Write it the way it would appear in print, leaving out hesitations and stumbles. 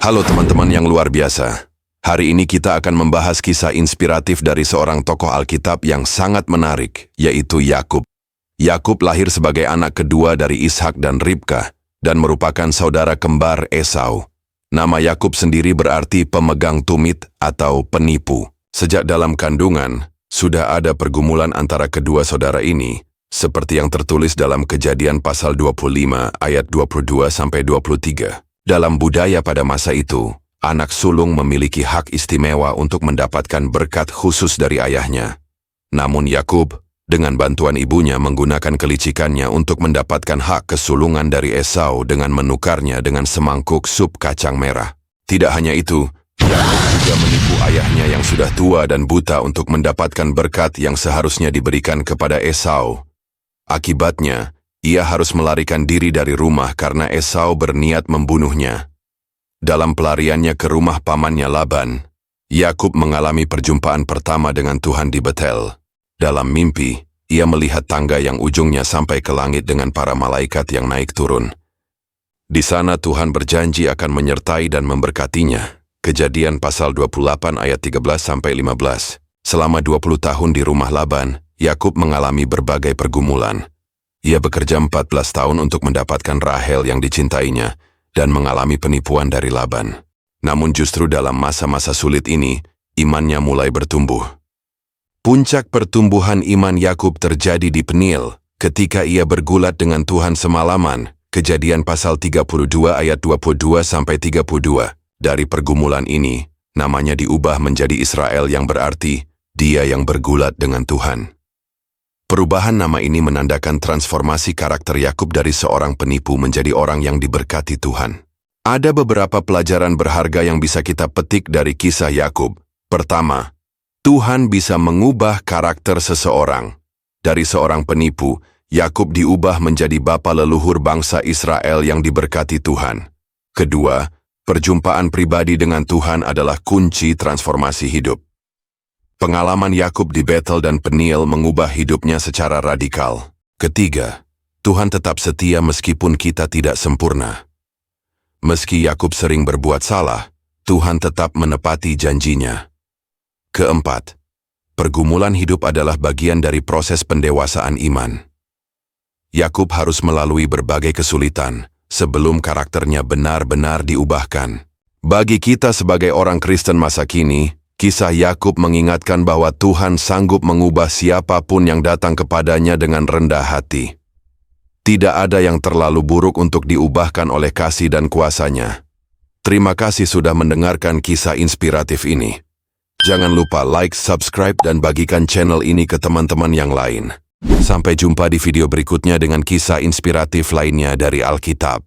Halo teman-teman yang luar biasa. Hari ini kita akan membahas kisah inspiratif dari seorang tokoh Alkitab yang sangat menarik, yaitu Yakub. Yakub lahir sebagai anak kedua dari Ishak dan Ribka, dan merupakan saudara kembar Esau. Nama Yakub sendiri berarti pemegang tumit atau penipu. Sejak dalam kandungan, sudah ada pergumulan antara kedua saudara ini, seperti yang tertulis dalam Kejadian pasal 25 ayat 22-23. Dalam budaya pada masa itu, anak sulung memiliki hak istimewa untuk mendapatkan berkat khusus dari ayahnya. Namun Yakub, dengan bantuan ibunya menggunakan kelicikannya untuk mendapatkan hak kesulungan dari Esau dengan menukarnya dengan semangkuk sup kacang merah. Tidak hanya itu, Yakub juga menipu ayahnya yang sudah tua dan buta untuk mendapatkan berkat yang seharusnya diberikan kepada Esau. Akibatnya, ia harus melarikan diri dari rumah karena Esau berniat membunuhnya. Dalam pelariannya ke rumah pamannya Laban, Yakub mengalami perjumpaan pertama dengan Tuhan di Betel. Dalam mimpi, ia melihat tangga yang ujungnya sampai ke langit dengan para malaikat yang naik turun. Di sana Tuhan berjanji akan menyertai dan memberkatinya. Kejadian pasal 28 ayat 13-15. Selama 20 tahun di rumah Laban, Yakub mengalami berbagai pergumulan. Ia bekerja 14 tahun untuk mendapatkan Rahel yang dicintainya dan mengalami penipuan dari Laban. Namun justru dalam masa-masa sulit ini, imannya mulai bertumbuh. Puncak pertumbuhan iman Yakub terjadi di Penil ketika ia bergulat dengan Tuhan semalaman. Kejadian pasal 32 ayat 22-32. Dari pergumulan ini, namanya diubah menjadi Israel yang berarti dia yang bergulat dengan Tuhan. Perubahan nama ini menandakan transformasi karakter Yakub dari seorang penipu menjadi orang yang diberkati Tuhan. Ada beberapa pelajaran berharga yang bisa kita petik dari kisah Yakub. Pertama, Tuhan bisa mengubah karakter seseorang. Dari seorang penipu, Yakub diubah menjadi bapa leluhur bangsa Israel yang diberkati Tuhan. Kedua, perjumpaan pribadi dengan Tuhan adalah kunci transformasi hidup. Pengalaman Yakub di Betel dan Penil mengubah hidupnya secara radikal. Ketiga, Tuhan tetap setia meskipun kita tidak sempurna. Meski Yakub sering berbuat salah, Tuhan tetap menepati janjinya. Keempat, pergumulan hidup adalah bagian dari proses pendewasaan iman. Yakub harus melalui berbagai kesulitan sebelum karakternya benar-benar diubahkan. Bagi kita sebagai orang Kristen masa kini, kisah Yakub mengingatkan bahwa Tuhan sanggup mengubah siapapun yang datang kepadanya dengan rendah hati. Tidak ada yang terlalu buruk untuk diubahkan oleh kasih dan kuasa-Nya. Terima kasih sudah mendengarkan kisah inspiratif ini. Jangan lupa like, subscribe, dan bagikan channel ini ke teman-teman yang lain. Sampai jumpa di video berikutnya dengan kisah inspiratif lainnya dari Alkitab.